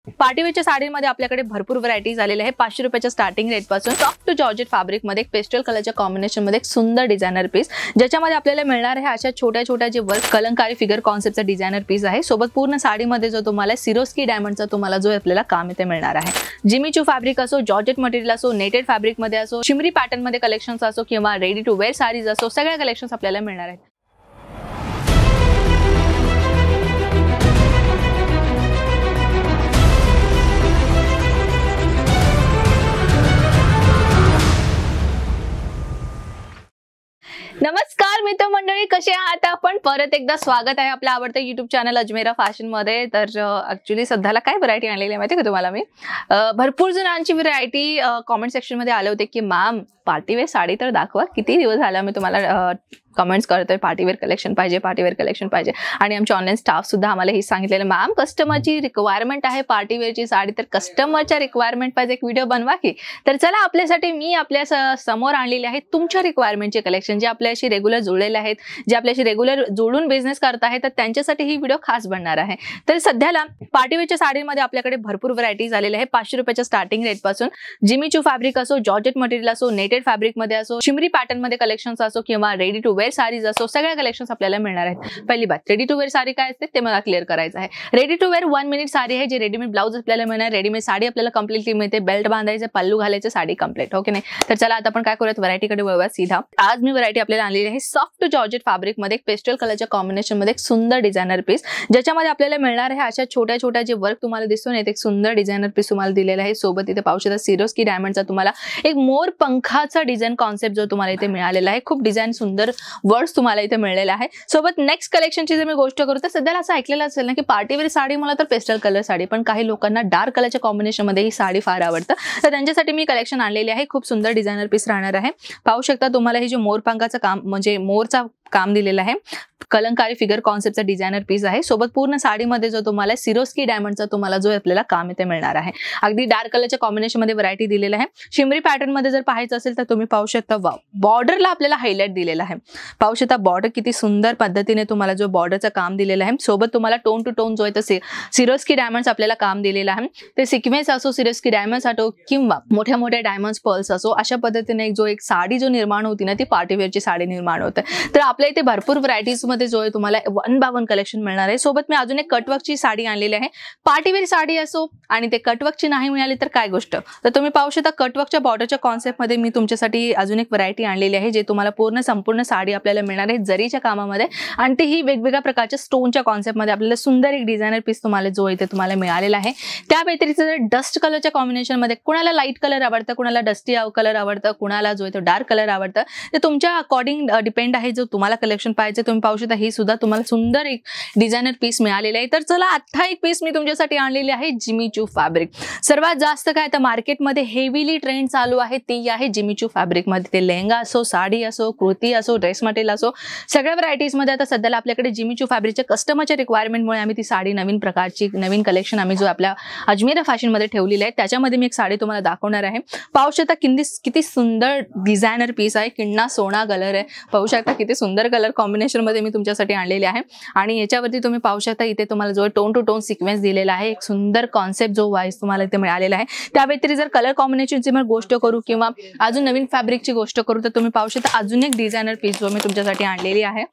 पार्टीवेअरच्या साडीमध्ये आपल्याकडे भरपूर व्हरायटीज आलेले आहे। 500 रुपयाच्या स्टार्टिंग रेट पासून सॉफ्ट टू जॉर्जेट फॅब्रिक मध्ये एक पेस्टल कलरच्या कॉम्बिनेशन मध्ये एक सुंदर डिझायनर पीस, ज्याच्यामध्ये आपल्याला मिळणार आहे अशा छोट्या छोट्या जे वर्क कलंकारी फिगर कॉन्सेप्टचा डिझायनर पीस आहे। सोबत पूर्ण साडीमध्ये जो तुम्हाला सिरोस्की डायमंडचा तुम्हाला जो आपल्याला काम इथे मिळणार आहे। जिमीचू फॅब्रिक असो, जॉर्जेट मटेरियल असो, नेटेड फॅब्रिक मध्ये असो, शिमरी पॅटर्न मध्ये कलेक्शन्स असो किंवा रेडी टू वेअर साडीज असो, सगळ्या कलेक्शन्स आपल्याला मिळणार आहेत। नमस्कार मित्रमंडळी, कसे आहात आपण? परत एकदा स्वागत आहे आपल्या आवडत्या YouTube चॅनल अजमेरा फॅशन मध्ये। तर ऍक्च्युअली सध्याला काय व्हरायटी आणलेली आहे माहिती का तुम्हाला? मी भरपूर जणांची व्हरायटी कमेंट सेक्शन मध्ये आले होते की मॅम पार्टीवेअर साडी तर दाखवा, किती दिवस झाला मी तुम्हाला कमेंट्स करतोय पार्टीवेअर कलेक्शन पाहिजे, पार्टीवेअर कलेक्शन पाहिजे। आणि आमचे ऑनलाईन स्टाफ सुद्धा आम्हाला हे सांगितलेलं मॅम कस्टमरची रिक्वायरमेंट आहे पार्टीवेअरची साडी, तर कस्टमरच्या रिक्वायरमेंट पाहिजे एक व्हिडिओ बनवा की। तर चला आपल्यासाठी मी आपल्या समोर आणलेले आहे तुमच्या रिक्वायरमेंटचे कलेक्शन, जे आपल्याशी रेग्युलर जुळलेले आहेत, जे आपल्याशी रेग्युलर जोडून बिझनेस करत आहेत, तर त्यांच्यासाठी ही व्हिडिओ खास बनणार आहे। तर सध्याला पार्टीवेअरच्या साडीमध्ये आपल्याकडे भरपूर व्हरायटीज आलेले आहे। 500 रुपयाच्या स्टार्टिंग रेट पासून जिमीचू फॅब्रिक असो, जॉर्जेट मटेरियल असो, नेटेड फॅब्रिक मध्ये असो, शिमरी पॅटर्न मध्ये कलेक्शन्स असो किंवा रेडी टू वेअर साडीज असो, सगळ्या कलेक्शन्स आपल्याला मिळणार आहेत। पहिली बात, रेडी टू वेअर साडी काय असते ते मला क्लिअर करायचं आहे। Ready to wear 1 minute sari आहे, जे रेडीमेड ब्लाउज आपल्याला मिळणार, रेडीमेड साडी आपल्याला कम्प्लीटली मिळते, बेल्ट बांधायचे, पल्लू घालायचे, साडी कम्प्लीट, ओके नाही? तर चला आता आपण काय करूयात, व्हरायटीकडे वळूया सीधा। आज मी व्हरायटी आपल्याला आणलेली आहे सॉफ्ट जॉर्जेट फॅब्रिक मध्ये एक पेस्टल कलरच्या कॉम्बिनेशन मध्ये एक सुंदर डिझायनर पीस, ज्याच्यामध्ये आपल्याला मिळणार आहे अशा छोट्या छोट्या जे वर्क तुम्हाला दिसून येते, एक सुंदर डिझायनर पीस तुम्हाला दिलेला आहे। सोबत इथे पाहू शकता सिरोस्की डायमंडचा तुम्हाला एक मोर पंखाचा डिझाईन कॉन्सेप्ट जो तुम्हाला इथे मिळालेला आहे। खूप डिझाईन सुंदर वर्ड्स तुम्हाला इथे मिळालेला आहे। सोबत नेक्स्ट कलेक्शनची जर मी गोष्ट करू तर सध्याला असं ऐकलेलं असेल ना की पार्टीवेअर साडी मला तर पेस्टल कलर साडी, पण काही लोकांना डार्क कलरच्या कॉम्बिनेशन मध्ये ही साडी फार आवडतं, तर त्यांच्यासाठी मी कलेक्शन आणलेली आहे। खूप सुंदर डिझायनर पीस राहणार आहे। पाहू शकता तुम्हाला हे जे मोर पंखाचं काम म्हणजे मोरचा काम दिलेलं आहे, कलंकारी फिगर कॉन्सेप्टचा डिझायनर पीस आहे। सोबत पूर्ण साडीमध्ये जो तुम्हाला सिरोस्की डायमंडचा तुम्हाला जो आपल्याला काम इथे मिळणार आहे। अगदी डार्क कलरच्या कॉम्बिनेशन मध्ये व्हरायटी दिलेला आहे। शिमरी पॅटर्न मध्ये जर पाहायचं असेल तर तुम्ही पाहू शकता, वाव, बॉर्डरला आपल्याला हायलाइट दिलेला आहे। पाहू शकता बॉर्डर किती सुंदर पद्धतीने तुम्हाला जो बॉर्डरचं काम दिलेलं आहे। सोबत तुम्हाला टोन टू टोन जो आहे तर सिरोस्की डायमंड्स आपल्याला काम दिलेलं आहे। ते सिक्वेन्स असो, सिरोस्की डायमंड्स असो किंवा मोठ्या मोठ्या डायमंड्स पर्ल्स असो, अशा पद्धतीने जो एक साडी जो निर्माण होती ना ती पार्टीवेअरची साडी निर्माण होते। तर आपल्या इथे भरपूर व्हरायटीज मध्ये जो आहे तुम्हाला 1 by 1 कलेक्शन मिळणार आहे। सोबत मी अजून एक कटवर्कची साडी आणलेली आहे। पार्टीवेअर साडी असो आणि ते कटवर्कची नाही मिळाली तर काय गोष्ट, तर तुम्ही पाहू शकता कटवर्कच्या बॉर्डरच्या कॉन्सेप्ट मध्ये मी तुमच्यासाठी अजून एक व्हरायटी आणलेली आहे, जे तुम्हाला पूर्ण संपूर्ण साडी आपल्याला मिळणार आहे जरीच्या कामामध्ये, आणि ते ही वेगवेगळ्या प्रकारच्या स्टोनच्या कॉन्सेप्ट मध्ये आपल्याला सुंदर एक डिझायनर पीस तुम्हाला जो इथे तुम्हाला मिळालेला आहे। त्या व्यतिरिक्त जर डस्ट कलरच्या कॉम्बिनेशन मध्ये कुणाला लाईट कलर आवडतं, कुणाला डस्टी कलर आवडतं, कुणाला जो आहे तो डार्क कलर आवडतं, ते तुमच्या अकॉर्डिंग डिपेंड आहे। जो तुम्हाला कलेक्शन पाहिजे तुम्ही पाहू शकता, ही सुद्धा तुम्हाला सुंदर एक डिझायनर पीस मिळालेला आहे। तर चला आता एक पीस मी तुमच्यासाठी आणलेली आहे जिमीचू फॅब्रिक। सर्वात जास्त काय तर मार्केटमध्ये हेवीली ट्रेंड चालू आहे ती आहे जिमीचू फॅब्रिक मध्ये। ते लेहंगा असो, साडी असो, कुर्ती असो, ड्रेस मटेरियल असो, सगळ्या व्हरायटीज मध्ये आता सध्याला आपल्याकडे जिमीचू फॅब्रिकच्या कस्टमरच्या रिक्वायरमेंटमुळे आम्ही ती साडी नवीन प्रकारची नवीन कलेक्शन आम्ही जो आपल्या अजमेरा फॅशन मध्ये ठेवलेली आहे, त्याच्यामध्ये मी एक साडी तुम्हाला दाखवणार आहे। पाहू शकता किती सुंदर डिझायनर पीस आहे, किन्ना सोना कलर आहे। पाहू शकता किती सुंदर कलर कॉम्बिनेशन मध्ये मी तुमच्यासाठी आणलेले आहे। आणि याच्यावरती तुम्ही पाहू शकता इथे तुम्हाला जो टोन टू टोन सिक्वेन्स दिलेला आहे, एक सुंदर कॉन्सेप्ट जो वाईज तुम्हाला इथे मिळालेला आहे। त्या व्यतिरिक्त जर कलर कॉम्बिनेशनची मी गोष्ट करू किंवा अजून नवीन फॅब्रिकची गोष्ट करू तर तुम्ही पाहू शकता अजून एक डिझायनर पीस जो मी तुमच्यासाठी आणलेली आहे।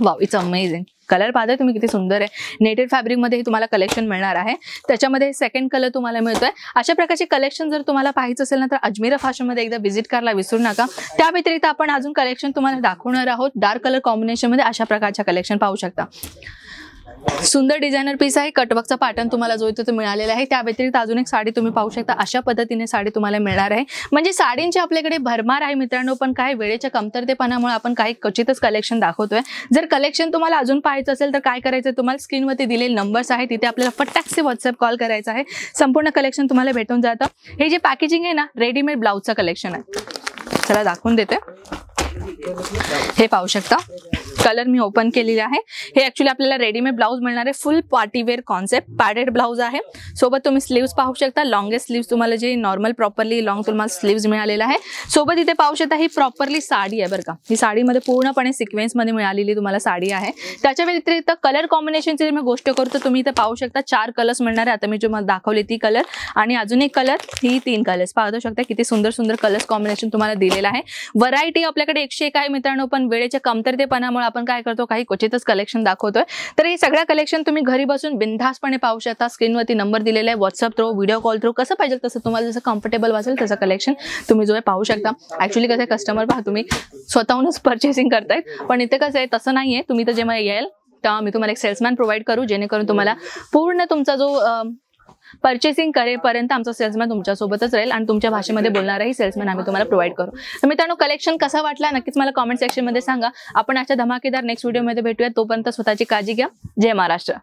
Wow, it's amazing. कलर पाहता तुम्ही किती सुंदर आहे। नेटेड फॅब्रिक मध्ये तुम्हाला कलेक्शन मिळणार आहे, त्याच्यामध्ये सेकंड कलर तुम्हाला मिळतोय। अशा प्रकारचे कलेक्शन जर तुम्हाला पाहायचं असेल ना तर अजमेरा फॅशन मध्ये एकदा व्हिजिट करायला विसरू नका। त्या व्यतिरिक्त आपण अजून कलेक्शन तुम्हाला दाखवणार आहोत डार्क कलर कॉम्बिनेशन मध्ये। अशा प्रकारच्या कलेक्शन पाहू शकता, सुंदर डिझायनर पीस आहे, कटवर्कचा पॅटर्न तुम्हाला जो इथे मिळालेला आहे। त्या व्यतिरिक्त अजून एक साडी तुम्ही पाहू शकता, अशा पद्धतीने साडी तुम्हाला मिळणार आहे। म्हणजे साडींची आपल्याकडे भरमार आहे मित्रांनो, पण काही वेळेच्या कमतरतेपणामुळे आपण काही क्वचितच कलेक्शन दाखवतोय। जर कलेक्शन तुम्हाला अजून पाहायचं असेल तर काय करायचं, तुम्हाला स्क्रीनवरती दिलेले नंबर्स आहे, तिथे आपल्याला फटाकसे व्हॉट्सअप कॉल करायचा आहे, संपूर्ण कलेक्शन तुम्हाला भेटून जातं। हे जे पॅकेजिंग आहे ना रेडीमेड ब्लाउजचं कलेक्शन आहे, चला दाखवून देते। हे पाहू शकता कलर मी ओपन केलेले आहे. हे ऍक्च्युली आपल्याला रेडीमेड ब्लाऊज मिळणार आहे. Full partywear concept padded blouse आहे. सोबत तुम्ही स्लीव्स पाहू शकता. लॉंगेस्ट स्लीव्स तुम्हाला जे नॉर्मल प्रॉपरली लॉंग तुम्हाला स्लीव्स मिळालेला आहे. सोबत इथे पाहू शकता ही प्रॉपरली साडी आहे बरं का. ही साडीमध्ये पूर्णपणे सिक्वेन्स मध्ये मिळालेली तुम्हाला साडी आहे. त्याच्या व्यतिरिक्त कलर कॉम्बिनेशनची मी गोष्ट करतो, तुम्ही इथे पाहू शकता 4 कलर्स मिळणार आहे. आता मी तुम्हाला दाखवले ती कलर आणि अजून एक कलर, ही 3 कलर्स पाहू शकता. किती सुंदर सुंदर कलर्स कॉम्बिनेशन तुम्हाला दिलेलं आहे. व्हरायटी आपल्याकडे 101 आहे मित्रांनो, पण वेळेच्या कमतरतेपणामुळे आपण काय करतो, काही क्वचितच कलेक्शन दाखवतोय. तर हे सगळ्या कलेक्शन तुम्ही घरी बसून बिनधास्तपणे पाहू शकता. स्क्रीनवरती नंबर दिलेला आहे. WhatsApp through, video call through, कसं पाहिजे तसं तुम्हाला जसं कम्फर्टेबल वाटेल तसं कलेक्शन तुम्ही जो आहे पाहू शकता. ऍक्च्युली कसं कस्टमर पहा तुम्ही स्वतःहूनच पर्चेसिंग करतायत, पण इथे कसं आहे तसं नाहीये. तुम्ही तर जेव्हा येईल तेव्हा मी तुम्हाला एक सेल्समॅन प्रोव्हाइड करू, जेणेकरून तुम्हाला पूर्ण तुमचा जो पर्चेसिंग करेपर्यंत आमचा सेल्समॅन तुमच्यासोबतच राहील आणि तुमच्या भाषेमध्ये बोलणाराही सेल्समॅन आम्ही तुम्हाला प्रोव्हाइड करू. तर मित्रांनो, कलेक्शन कसा वाटला नक्कीच मला कॉमेंट सेक्शनमध्ये सांगा. आपण अशा धमाकेदार नेक्स्ट व्हिडिओमध्ये भेटूया. तोपर्यंत स्वतःची काळजी घ्या. जय महाराष्ट्र.